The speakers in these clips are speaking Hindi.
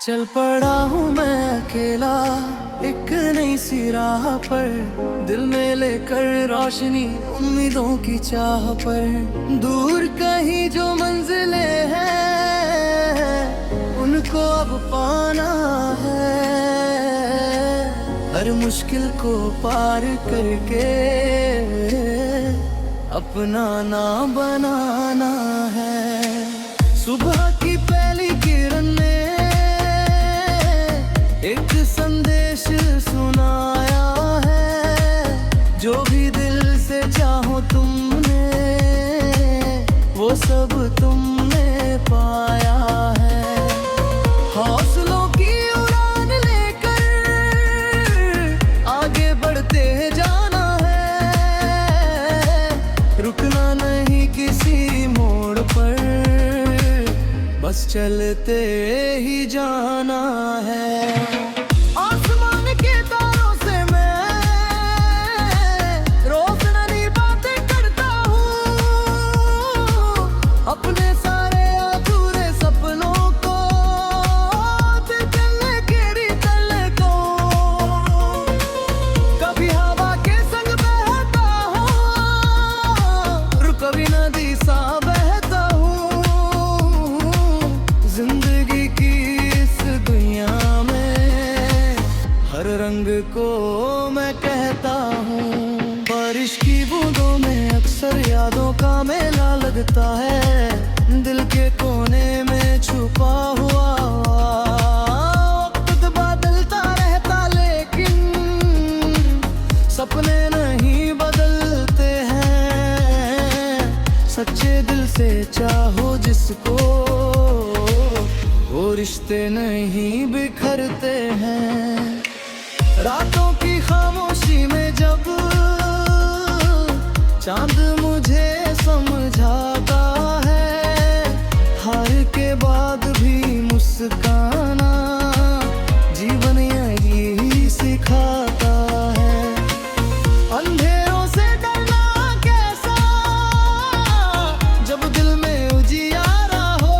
चल पड़ा हूँ मैं अकेला एक नई सी राह पर, दिल में लेकर रोशनी उम्मीदों की चाह पर। दूर कहीं जो मंजिलें हैं उनको अब पाना है, हर मुश्किल को पार करके अपना नाम बनाना है। सुबह की पहली किरण ने एक संदेश सुनाया है, जो भी दिल से चाहो तुमने वो सब तुमने पाया है। हौसलों की उड़ान लेकर आगे बढ़ते जाना है, रुकना नहीं किसी मोड़ पर, बस चलते ही जाना है। आसमान के तारों से मैं रोज नई बातें करता हूँ, अपने सारे अधूरे सपनों को दिल चलने के रितल को। कभी हवा के संग बहता हूँ, कभी नदी सा बहता हूँ, जिंदगी की इस दुनिया में हर रंग को मैं कहता हूँ। बारिश की बूंदों में अक्सर यादों का मेला लगता है, दिल के कोने में छुपा हुआ वक्त बदलता रहता, लेकिन सपने नहीं बदलते हैं। सच्चे दिल से चाहो जिसको वो रिश्ते नहीं बिखरते हैं। रातों की खामोशी में जब चांद मुझे समझाता है, हार के बाद भी मुस्काना जीवन यही सिखाता है। अंधेरों से डरना कैसा जब दिल में उजियारा हो,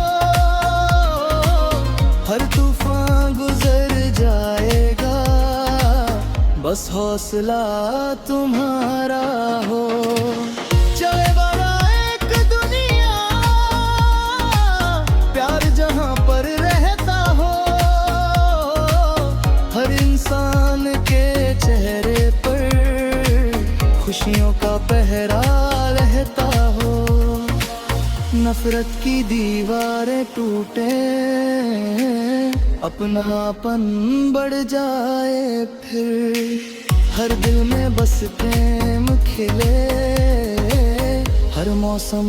हर तूफान गुजर जाएगा बस हौसला तुम्हारा हो। चले बड़ा एक दुनिया प्यार जहां पर रहता हो, हर इंसान के चेहरे पर खुशियों का पहरा रहता हो। नफरत की दीवारें टूटे, अपनापन बढ़ जाए, फिर हर दिल में बस प्रेम खिले, हर मौसम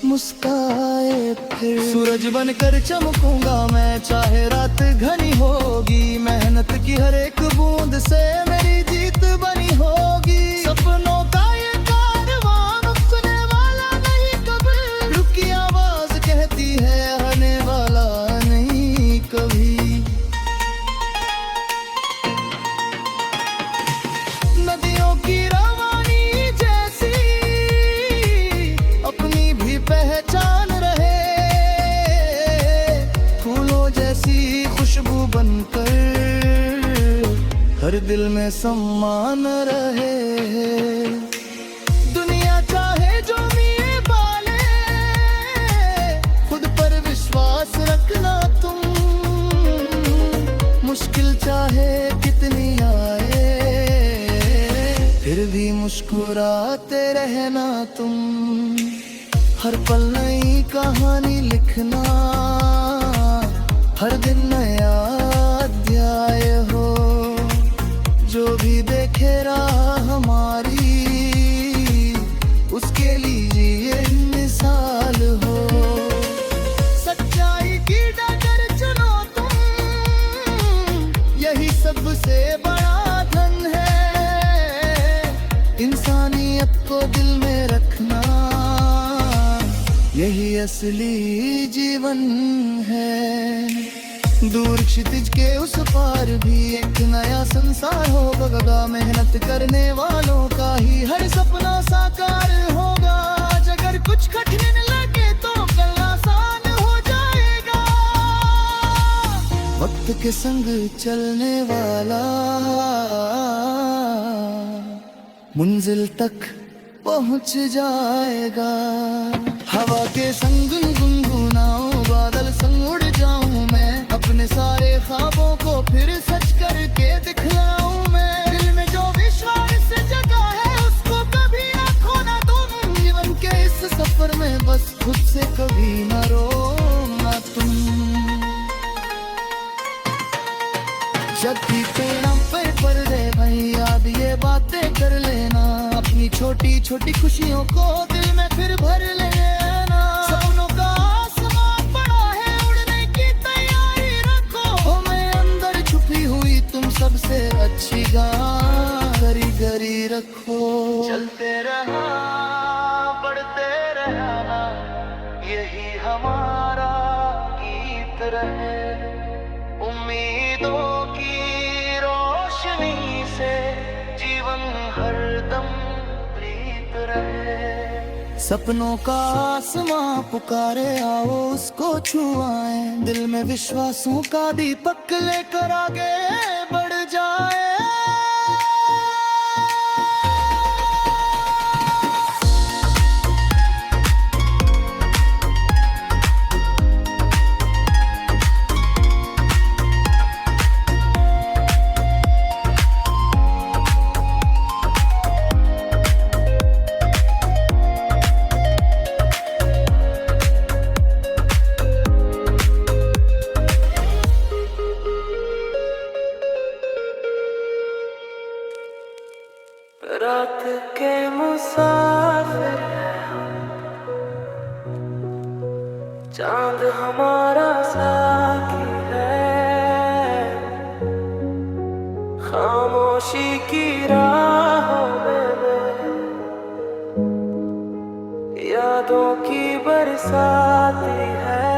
मुस्काए फिर। सूरज बनकर चमकूंगा मैं चाहे रात घनी होगी, मेहनत की हर एक बूंद से मेरी जीत बनी होगी। सपनों का ये कारवां रुकने वाला नहीं कभी, रुकी आवाज कहती है आने वाला नहीं कभी। नदियों की रवानी जैसी अपनी भी पहचान रहे, फूलों जैसी खुशबू बनकर हर दिल में सम्मान रहे। दुनिया चाहे जो मिले पाले, खुद पर विश्वास रखना तुम, मुश्किल चाहे कितनी आए फिर भी मुस्कुराते रहना तुम। हर पल नई कहानी लिखना, हर दिन नया अध्याय हो, जो भी देखे राह हमारी उसके लिए मिसाल हो। सच्चाई की डगर चुनो तुम, यही सबसे बड़ा धन है। इंसानियत को दिल में रखना यही असली जीवन है। दूर क्षितिज के उस पार भी एक नया संसार होगा, मेहनत करने वालों का ही हर सपना साकार होगा। अगर कुछ कठिन लगे तो कल आसान हो जाएगा। वक्त वक्त के संग चलने वाला मंजिल तक पहुंच जाएगा। हवा के संग गुनगुनाऊं, बादल संग उड़ जाऊं मैं, अपने सारे ख्वाबों को फिर सच करके दिखलाऊं मैं। दिल में जो विश्वास जगा है उसको कभी ना खोना तुम, जीवन के इस सफर में बस खुद से कभी ना रोना तुम। जब भी पेड़ों पे पर्दे भाई याद ये बातें कर लेना, अपनी छोटी छोटी खुशियों को दिल में फिर भर लेना। सपनों का आसमान बड़ा है, उड़ने की तैयारी रखो, मैं अंदर छुपी हुई तुम सबसे अच्छी गरी गरी रखो। चलते रहना बढ़ते रहना, यही हमारा गीत रहे, उम्मीदों की रोशनी से जीवन हरदम प्रीत रहे। सपनों का आसमां पुकारे, आओ उसको छुआएं, दिल में विश्वासों का दीपक लेकर आगे बढ़ जाए। रात के मुसाफिर चांद हमारा साथी है, खामोशी की राहों में यादों की बरसाती है।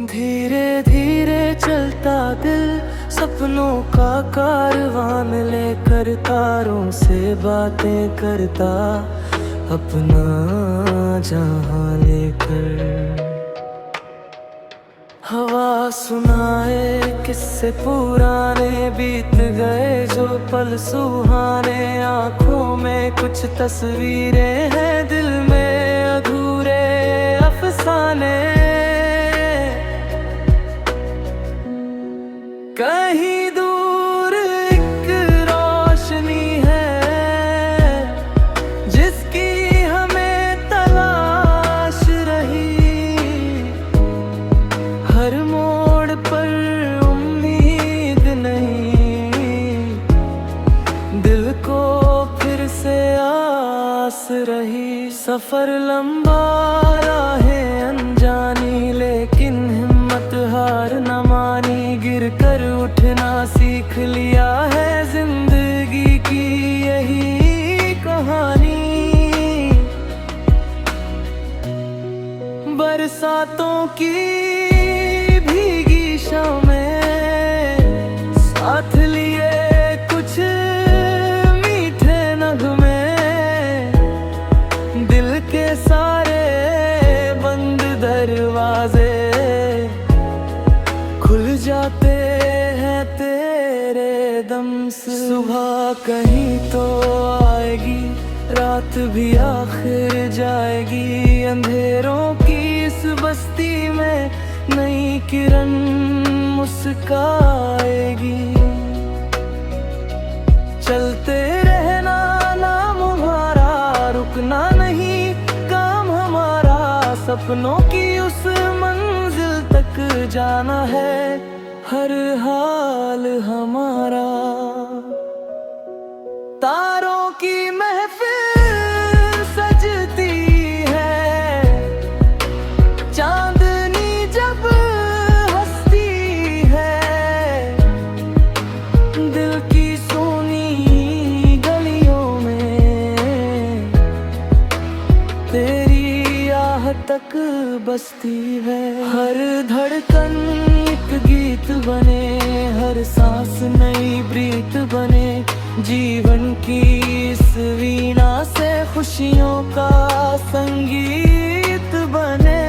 धीरे धीरे चलता दिल सपनों का कारवां लेकर, तारों से बातें करता अपना जहां लेकर। हवा सुनाए किस्से पुराने, बीत गए जो पल सुहाने, आंखों में कुछ तस्वीरें हैं, दिल में अधूरे अफसाने। कहीं दूर एक रोशनी है जिसकी हमें तलाश रही, हर मोड़ पर उम्मीद नहीं, दिल को फिर से आस रही। सफर लंबा राहें अनजानी, लेकिन हिम्मत हार न मानी, गिर कर उठना सीख लिया है, जिंदगी की यही कहानी। बरसातों की भीगी शामें साथ लिए कुछ मीठे नगमे, दिल के सारे बंद दरवाजे खुल जाते हैं तेरे दम से। सुबह कहीं तो आएगी, रात भी आखिर जाएगी, अंधेरों की इस बस्ती में नई किरण मुस्काएगी। चलते रहना नाम हमारा, रुकना नहीं काम हमारा, सपनों की उस मंजिल तक जाना है हर हाल हमारा। तारों की महफिल सजती है, चांदनी जब हंसती है, दिल की सोनी गलियों में तेरी आह तक बसती है। हर धड़कन एक गीत बने, हर सांस नई प्रीत बने, जीवन की इस वीणा से खुशियों का संगीत बने।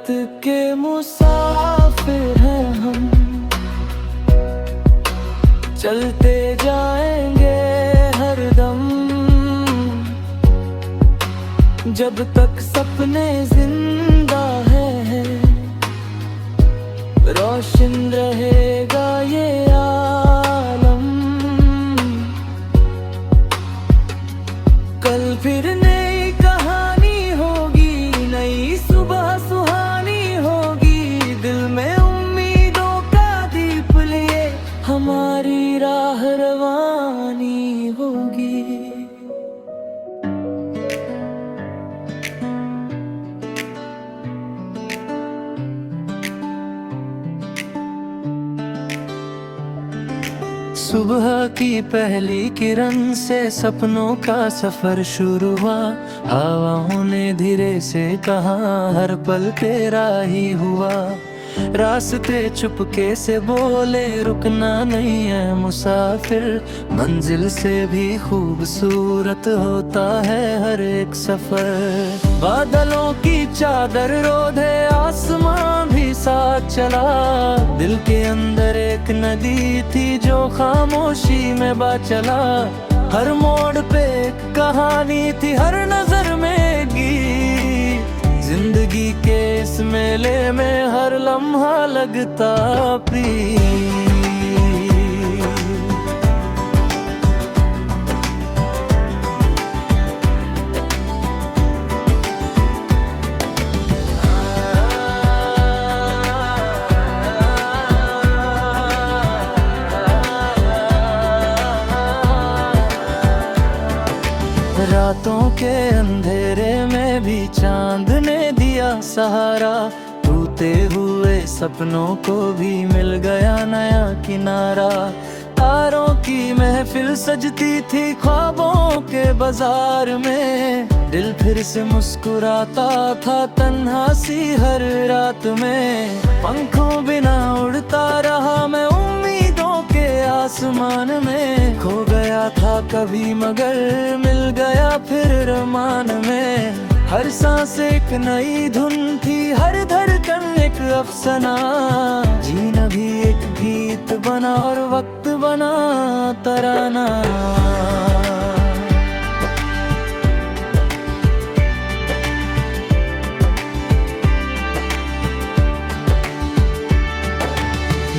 के मुसाफिर हैं हम, चलते जाएंगे हरदम। जब तक सपने जिंदा है, रोशन रहेगा ये आलम। कल फिर नई कहानी होगी, नई सुबह सुहानी होगी। दिल में उम्मीदों का दीप लिए हमारी राह रवानी होगी। सुबह की पहली किरण से सपनों का सफर शुरू हुआ। हवाओं ने धीरे से कहा हर पल तेरा ही हुआ। रास्ते चुपके से बोले रुकना नहीं है मुसाफिर। मंजिल से भी खूबसूरत होता है हर एक सफर। बादलों की चादर रोधे आसमां भी साथ चला। दिल के अंदर एक नदी थी जो खामोशी में बह चला। हर मोड़ पे एक कहानी थी, हर नजर में गीत। जिंदगी के इस मेले में हर लम्हा लगता प्रिय। रातों के अंधेरे में भी चांद ने दिया सहारा। टूटे हुए सपनों को भी मिल गया नया किनारा। तारों की महफिल सजती थी ख्वाबों के बाजार में। दिल फिर से मुस्कुराता था तन्हा सी हर रात में। पंखों बिना उड़ता रहा मैं उम्मीदों के आसमान में। खो गया था कभी मगर मिल गया फिर रमान में। हर सांस एक नई धुन थी, हर धड़कन एक अफसाना। जीना भी एक गीत बना और वक्त बना तराना।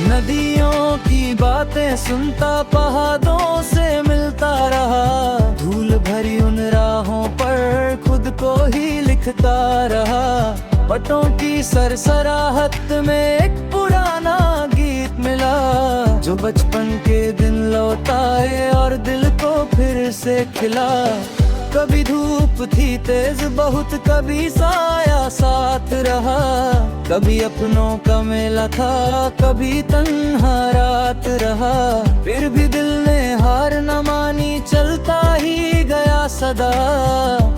नदियों की बातें सुनता पहाड़ों से मिलता रहा। धूल भरी उन राहों पर खुद को ही लिखता रहा। पटों की सरसराहट में एक पुराना गीत मिला जो बचपन के दिन लौटाए और दिल को फिर से खिला। कभी धूप थी तेज बहुत, कभी साया साथ रहा। कभी अपनों का मेला था, कभी तन्हा रात रहा। फिर भी दिल ने हार न मानी, चलता ही गया सदा।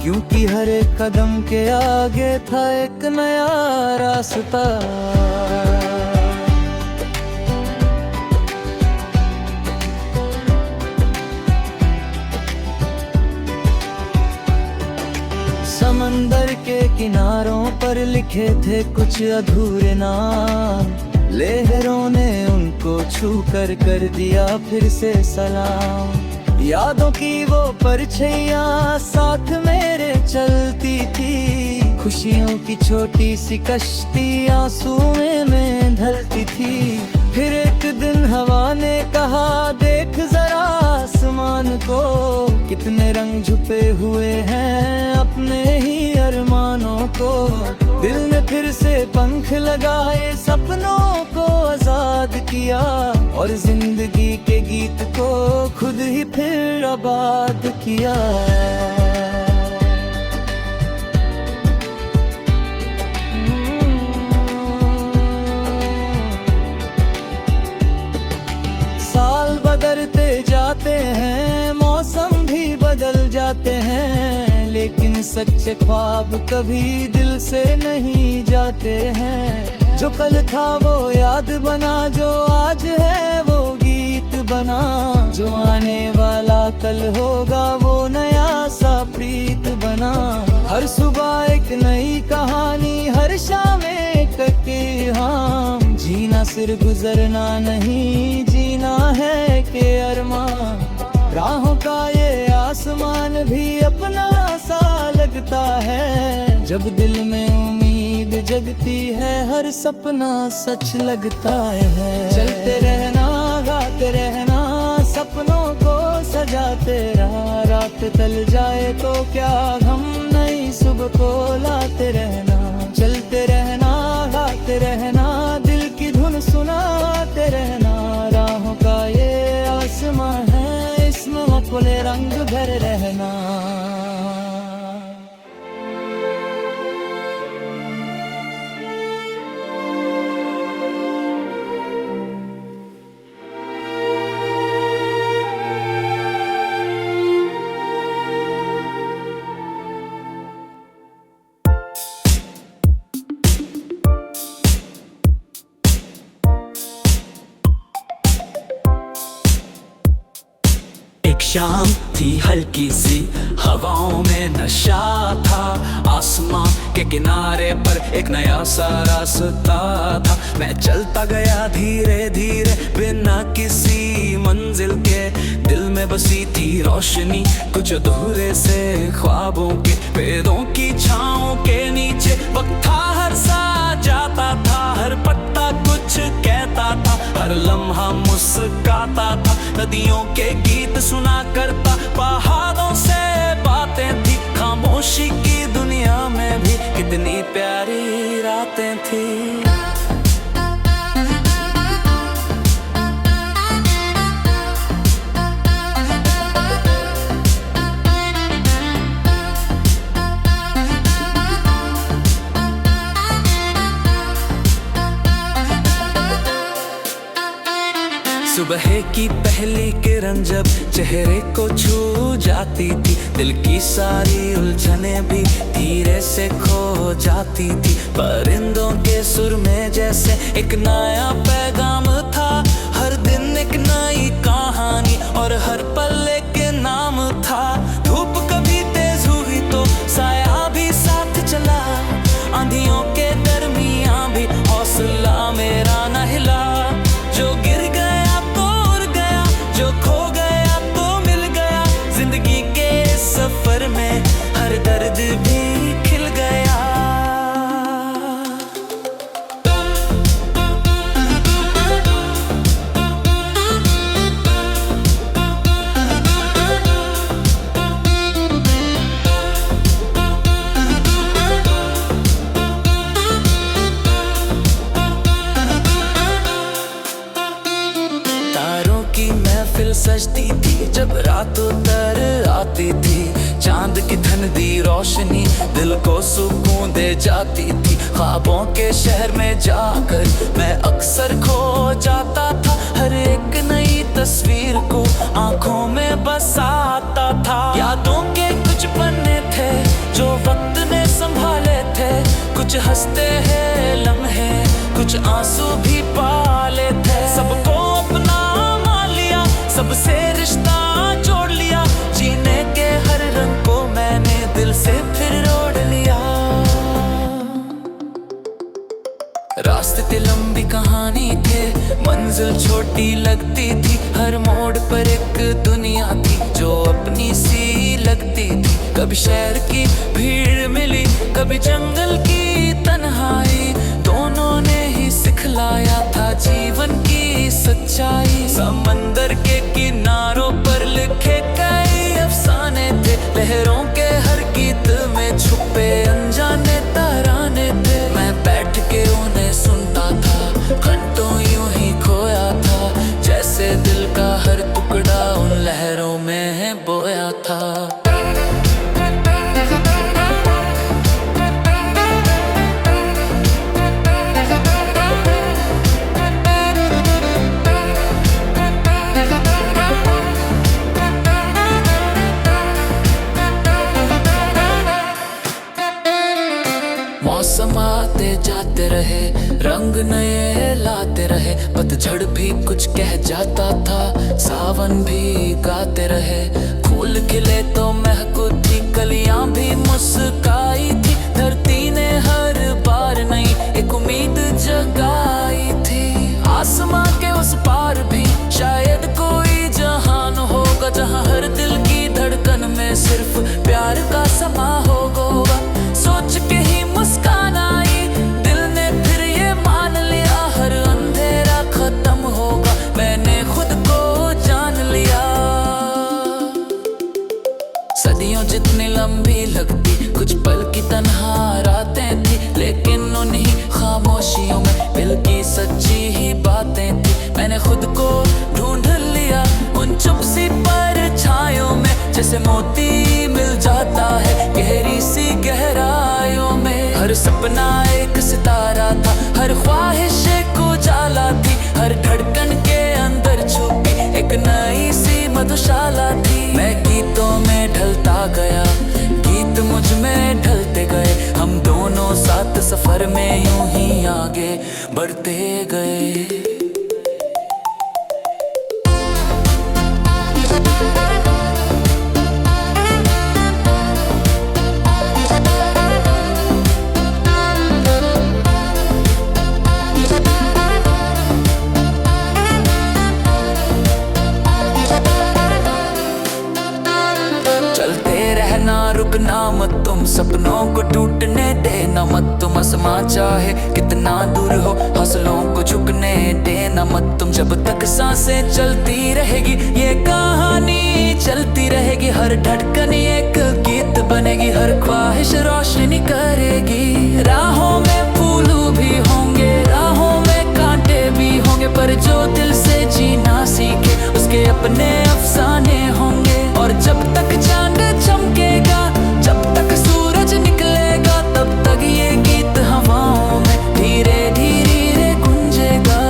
क्योंकि हर एक कदम के आगे था एक नया रास्ता। समंदर के किनारों पर लिखे थे कुछ अधूरे नाम। लहरों ने उनको छू कर दिया फिर से सलाम। यादों की वो परछाइयां साथ मेरे चलती थी। खुशियों की छोटी सी कश्ती आंसू में ढलती थी। फिर एक दिन हवा ने कहा देख जरा आसमान को। कितने रंग छुपे हुए हैं अपने ही अरमानों को। दिल ने फिर से पंख लगाए, सपनों को आजाद किया। और जिंदगी के गीत को खुद ही फिर आबाद किया। साल बदलते जाते हैं, मौसम भी बदल जाते हैं। लेकिन सच्चे ख्वाब कभी दिल से नहीं जाते हैं। जो कल था वो याद बना, जो आज है वो गीत बना। जो आने वाला कल होगा वो नया सा प्रीत बना। हर सुबह एक नई कहानी, हर शाम एक अपना सिर गुजरना नहीं जीना है के अरमा। राहों का ये आसमान भी अपना सा लगता है, जब दिल में उम्मीद जगती है हर सपना सच लगता है। चलते रहना गाते रहना सपनों को सजाते रहा, रात ढल जाए तो क्या हम नई सुबह को लाते रहना। चलते रहना गाते रहना दिल की धुन सुनाते रहना, राहों का ये आसमां है इसमें अपने रंग भर रहना। शाम थी हल्की सी हवाओं में नशा था, आसमां के किनारे पर एक नया सा रास्ता था। मैं चलता गया धीरे धीरे बिना किसी मंजिल के, दिल में बसी थी रोशनी कुछ अधूरे से ख्वाबों के। पेड़ों की छाँव के नीचे वक्त था हर सा जाता था, हर पत्ता कुछ कहता था, हर लम्हा मुस्काता था। नदियों के गीत सुना करता, पहाड़ों से बातें थी, खामोशी की दुनिया में भी कितनी प्यारी रातें थी। सुबह की पहली किरण जब चेहरे को छू जाती थी, दिल की सारी उलझनें भी धीरे से खो जाती थी। परिंदों के सुर में जैसे एक नया पैगाम था, हर दिन एक नई कहानी और हर पल एक नाम था। धूप कभी तेज हुई तो साया भी साथ चला, आंधियों के दरमियां भी हौसला मेरा न हिला। जो गिर गया तो उड़ गया, जो खो गया तो मिल गया, जिंदगी के सफर में हर दर्द भी खिल गया। महफिल सजती थी जब रात उतर आती थी, चांद की धुंधली रोशनी दिल को सुकून दे जाती थी। ख्वाबों के शहर में जाकर मैं अक्सर खो जाता था, हर एक नई तस्वीर को आंखों में बसाता था। यादों के कुछ पन्ने थे जो वक्त ने संभाले थे, कुछ हंसते हैं लम्हे कुछ आंसू भी पाले थे। सबको अपना सबसे रिश्ता जोड़ लिया, जीने के हर रंग को मैंने दिल से फिर ओढ़ लिया। रास्ते थे लंबी कहानी थे, मंजिल छोटी लगती थी, हर मोड़ पर एक दुनिया थी जो अपनी सी लगती थी। कभी शहर की भीड़ मिली, कभी जंगल की तन्हाई, दोनों ने ही सिखलाया था जीवन की सच्चाई। समंदर के किनारों पर लिखे कई अफसाने थे, लहरों के हर गीत में छुपे अनजाने तराने थे। मैं बैठ के उन्हें सुनता था, घंटों यूं ही खोया था, जैसे दिल का हर टुकड़ा उन लहरों में बोया था। मौसम आते जाते रहे, रंग नए लाते रहे, पतझड़ भी कुछ कह जाता था, सावन भी गाते रहे। फूल खिले तो महकती कलियां भी मुस्काई थी, धरती ने हर बार नई एक उम्मीद जगाई थी। सदियों जितनी लंबी लगती, कुछ पल की तन्हा रातें थी, लेकिन उन्हीं खामोशियों में दिल की सच्ची ही बातें थी। मैंने खुद को ढूंढ लिया उन चुप सी परछाइयों में, जैसे मोती मिल जाता है गहरी सी गहराइयों में। हर सपना एक सितारा था, हर ख्वाहिश एक उजाला थी, हर धड़कन के अंदर छुपी एक नई सी मधुशाला थी। मैं गीतों में ढलता गया, गीत मुझ में ढलते गए, हम दोनों साथ सफर में यूं ही आगे बढ़ते गए। रुकना मत तुम, सपनों को टूटने देना मत तुम। आसमां चाहे कितना दूर हो, हौसलों को झुकने देना मत तुम। जब तक सांसें चलती रहेगी ये कहानी चलती रहेगी, हर धड़कन एक गीत बनेगी, हर ख्वाहिश रोशनी करेगी। राहों में फूल भी होंगे, राहों में कांटे भी होंगे, पर जो दिल से जीना सीखे उसके अपने अफसाने होंगे। और जब तक चांद चमकेगा, जब तक सूरज निकलेगा, तब तक ये गीत हवाओं में धीरे धीरे गूंजेगा।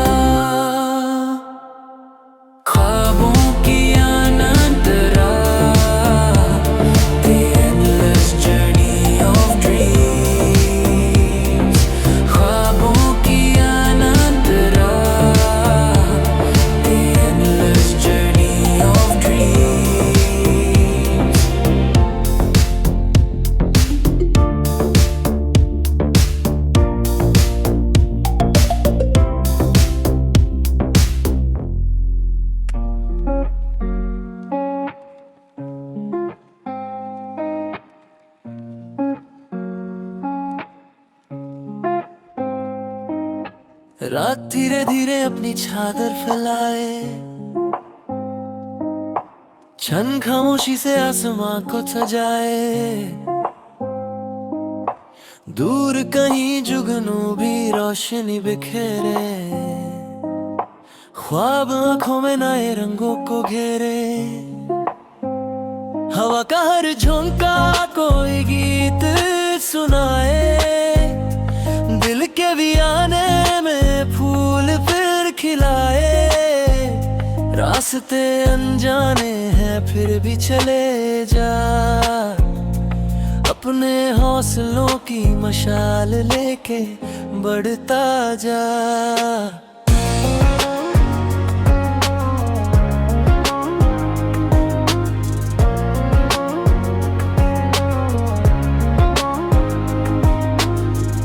ख्वाबों की अनंत राह, the endless journey of dreams। ख्वाबों की अनंत राह, the endless journey of dreams। रात धीरे धीरे अपनी चादर फैलाए, क्षण खामोशी से आसमां को सजाए। दूर कहीं जुगनू भी रोशनी बिखेरे, ख्वाब आंखों में नए रंगों को घेरे। हवा का हर झोंका कोई गीत सुनाए, दिल के भी आने में फूल फिर खिलाए। रास्ते अनजाने हैं फिर भी चले जा, अपने हौसलों की मशाल लेके बढ़ता जा।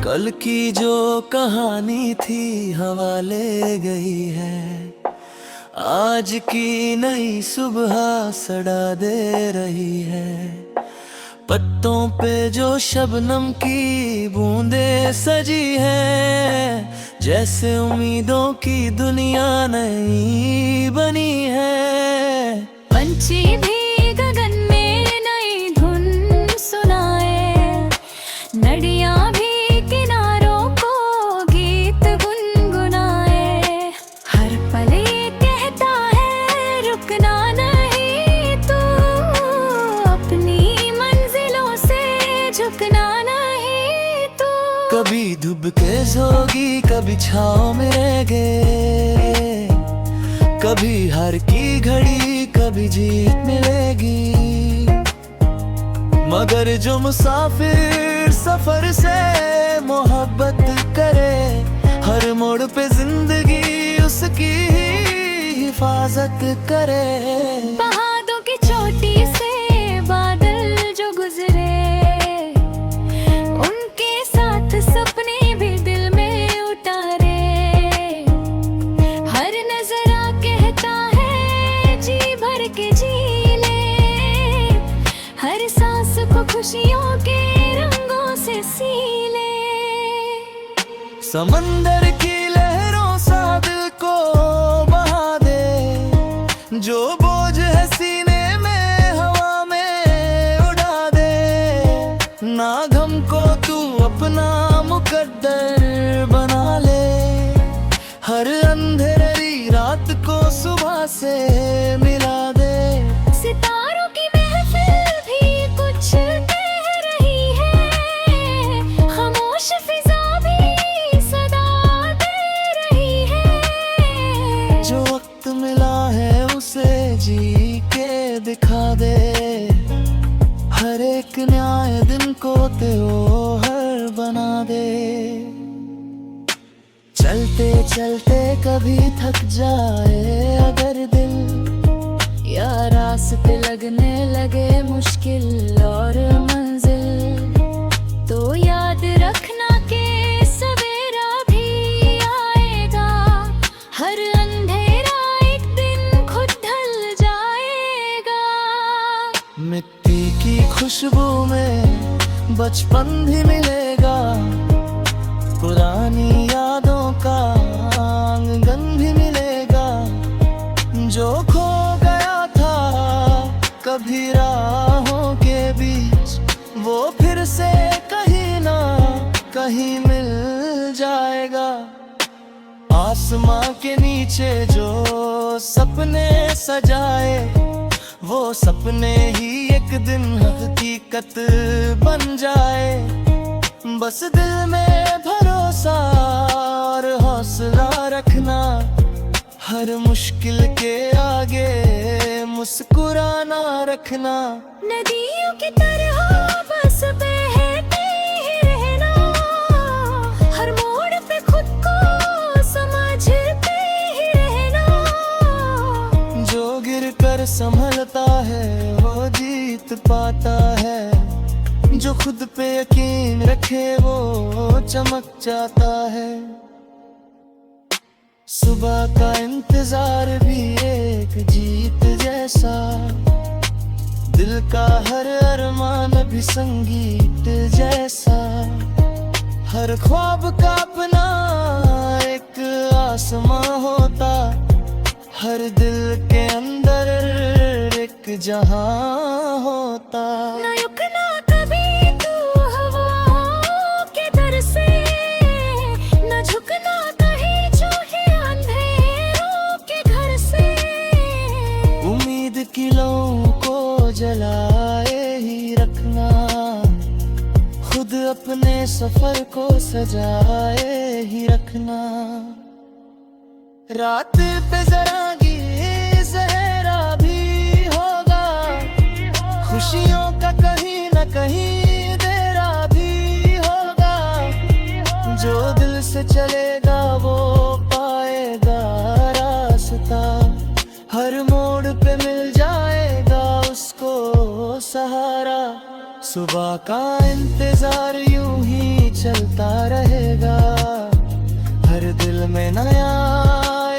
कल की जो कहानी थी हवा ले गई है, आज की नई सुबह सड़ा दे रही है। पत्तों पे जो शबनम की बूंदें सजी हैं, जैसे उम्मीदों की दुनिया नई बनी है। पंछी भी गगन में नई धुन सुनाए, नदियाँ भी किनारों को गीत गुनगुनाए। हर पल ये कहता है रुकना नहीं तू, अपनी मंजिलों से झुकना नहीं तू। कभी धूप के सोगी, कभी छाँव में रहेंगे, कभी हार की घड़ी कभी जीत मिलेगी। मगर जो मुसाफिर सफर से मोहब्बत करे, हर मोड़ पे जिंदगी उसकी हिफाजत करे। पहाड़ों की चोटी से बादल जो गुजरे, उनके साथ सपने भी दिल में उतारे। हर नजरा कहता है जी भर के जी ले, हर सांस को खुशियों के रंगों से सी ले। समंदर की लहरों सा दिल को बहा दे, जो बोझ है सीने में हवा में उड़ा बेहतर बना ले। हर अंधेरी रात को सुबह से मिला दे। सितारों की महफिल भी कुछ कह रही है, खामोश फिजा भी सदा दे रही है। जो वक्त मिला है उसे जी के दिखा दे। हर एक न्याय दिन को त्योहार बना दे। चलते चलते कभी थक जाए अगर दिल, या रास्ते लगने लगे मुश्किल और मंजिल, तो याद रखना कि सवेरा भी आएगा। हर अंधेरा एक दिन खुद ढल जाएगा। मिट्टी की खुशबू में बचपन भी मिलेगा। पुरानी यादों का आंगन भी मिलेगा। जो खो गया था कभी राहों के बीच, वो फिर से कहीं ना कहीं मिल जाएगा। आसमां के नीचे जो सपने सजाए, वो सपने ही एक दिन हकीकत बन जाए। बस दिल में भरोसा और हौसला रखना। हर मुश्किल के आगे मुस्कुराना रखना। नदियों की तरह बस बहते ही रहना। हर मोड़ पे खुद को समझते ही रहना। जो गिर कर संभलता है वो जीत पाता है। जो खुद पे यकीन रखे वो चमक जाता है। सुबह का इंतजार भी एक जीत जैसा। दिल का हर अरमान भी संगीत जैसा। हर ख्वाब का अपना एक आसमां होता। हर दिल के अंदर एक जहां होता। ना रुकना कभी तू हवाओं के दर से, ना झुकना कहीं चूहे अंधेरों के घर से। उम्मीद की लौ को जलाए ही रखना। खुद अपने सफर को सजाए ही रखना। रात पे जरा ज़हरा भी होगा। खुशियों का कहीं न कहीं देरा भी होगा। जो दिल से चलेगा वो पाएगा रास्ता। हर मोड़ पे मिल जाएगा उसको सहारा। सुबह का इंतजार यूं ही चलता रहेगा। हर दिल में नया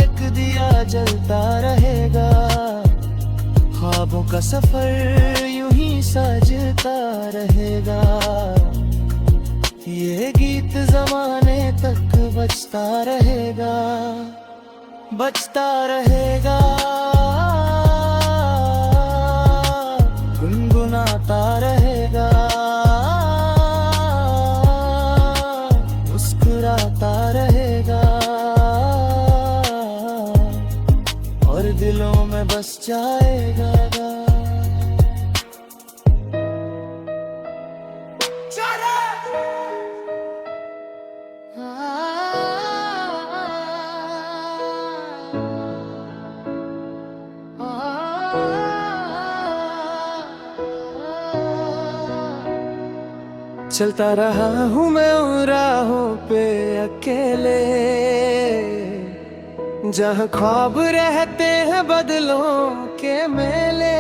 एक दिया जलता रहेगा। ख्वाबों का सफर यूं ही सजता रहेगा। ये गीत जमाने तक बजता रहेगा। बजता रहेगा। गुनगुनाता रहेगा। मुस्कुराता रहेगा। और दिलों में बस जाएगा। चलता रहा हूँ मैं उन राहों पे अकेले, जहाँ ख्वाब रहते हैं बदलों के मेले।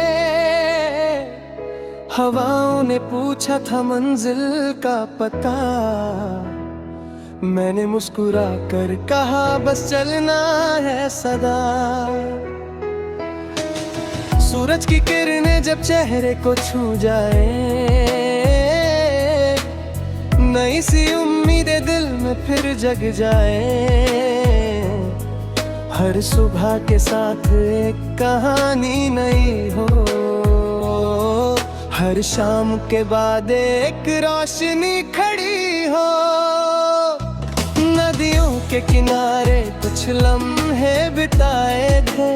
हवाओं ने पूछा था मंजिल का पता, मैंने मुस्कुरा कर कहा बस चलना है सदा। सूरज की किरणें जब चेहरे को छू जाए, नई सी उम्मीदें दिल में फिर जग जाए। हर सुबह के साथ एक कहानी नई हो, हर शाम के बाद एक रोशनी खड़ी हो। के किनारे कुछ लम्हे बिताए थे,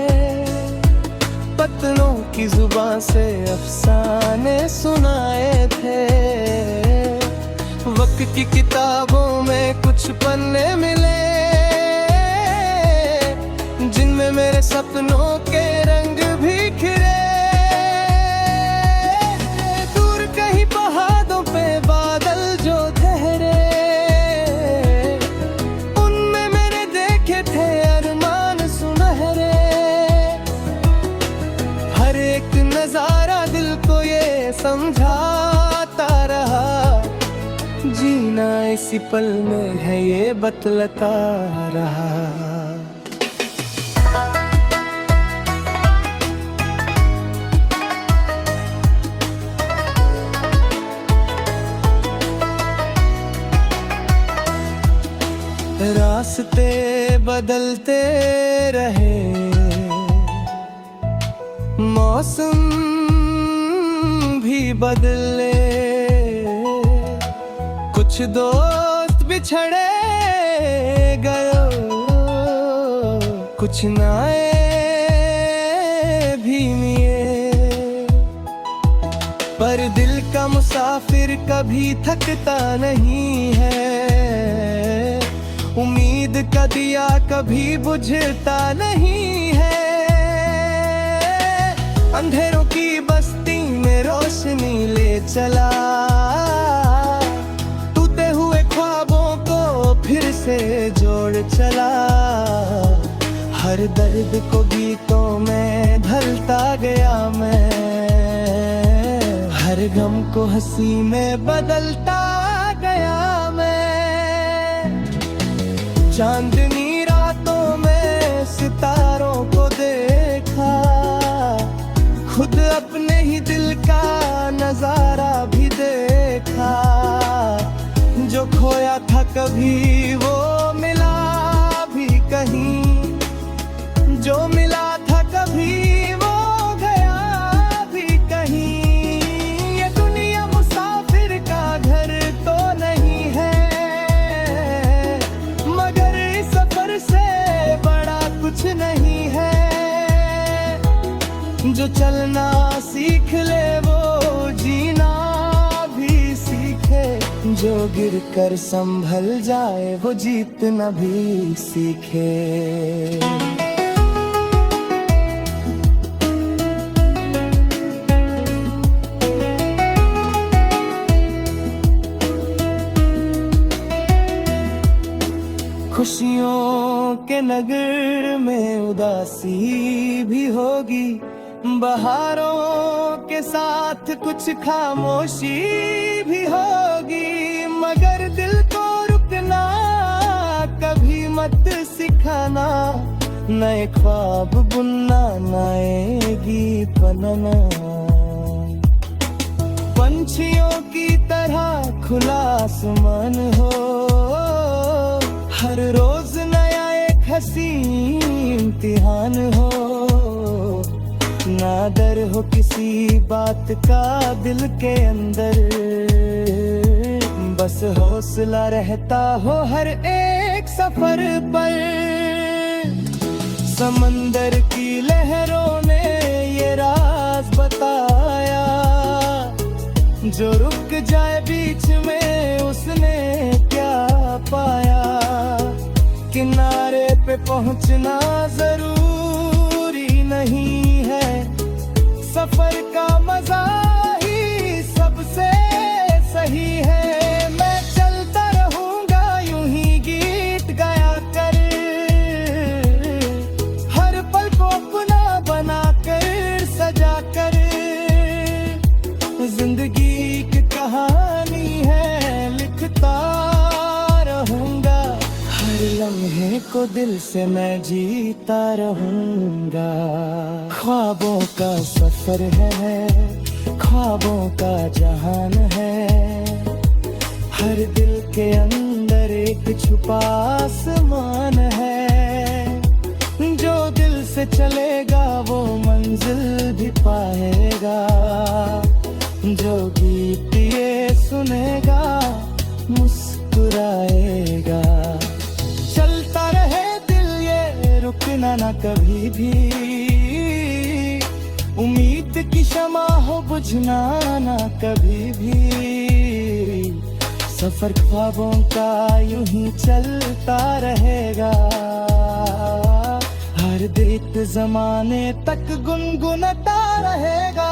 पत्तों की जुबान से अफसाने सुनाए थे। वक्त की किताबों में कुछ पन्ने मिले, जिनमें मेरे सपनों के रंग भी खिले। दूर कहीं पहाड़ों पे बादल जो ठहरे, उनमें मैंने देखे थे अरमान सुनहरे। हर एक नजारा दिल को ये समझाता रहा, जीना इसी पल में है ये बतलाता रहा। रास्ते बदलते रहे, मौसम भी बदले, कुछ दोस्त बिछड़े गए, कुछ नए भी मिले। पर दिल का मुसाफिर कभी थकता नहीं है, उम्मीद का दिया कभी बुझता नहीं है। अंधेरों की बस्ती में रोशनी ले चला, टूटे हुए ख्वाबों को फिर से जोड़ चला। हर दर्द को गीतों में ढलता गया मैं, हर गम को हंसी में बदलता गया मैं। चांदनी रातों में सितारों को देखा, खुद अपने ही दिल का नजारा भी देखा। जो खोया था कभी वो मिला भी कहीं, जो मिला था कभी वो गया भी कहीं। ये दुनिया मुसाफिर का घर तो नहीं है, मगर इस सफर से बड़ा कुछ नहीं है। जो चलना सीख ले वो जीना भी सीखे, जो गिर कर संभल जाए वो जीतना भी सीखे। खुशियों के नगर में उदासी भी होगी, बहारों के साथ कुछ खामोशी भी होगी। मगर दिल को रुकना कभी मत सिखाना, नए ख्वाब बुनना नए गीत बनना। पंछियों की तरह खुला आसमान हो, हर रोज नया एक हंसी इम्तिहान हो। ना डर हो किसी बात का दिल के अंदर, बस हौसला रहता हो हर एक सफर पर। समंदर की लहरों ने ये राज बताया, जो रुक जाए बीच में उसने क्या पाया। किनारे पे पहुंचना जरूरी नहीं है, सफर का मजा ही सबसे सही है। मैं चलता रहूंगा यूं ही गीत गाया कर, हर पल को अपना बना कर सजा कर। जिंदगी की कहानी है लिखता रहूंगा, हर लम्हे को दिल से मैं जीता रहूंगा। ख्वाबों का सफर है, ख्वाबों का जहान है, हर दिल के अंदर एक छुपा आसमान है। जो दिल से चलेगा वो मंजिल भी पाएगा, जो गीत ये सुनेगा मुस्कुराएगा। चल बुझना ना कभी भी, सफर ख्वाबों का यूं ही चलता रहेगा। हर दिल एक जमाने तक गुनगुनाता रहेगा।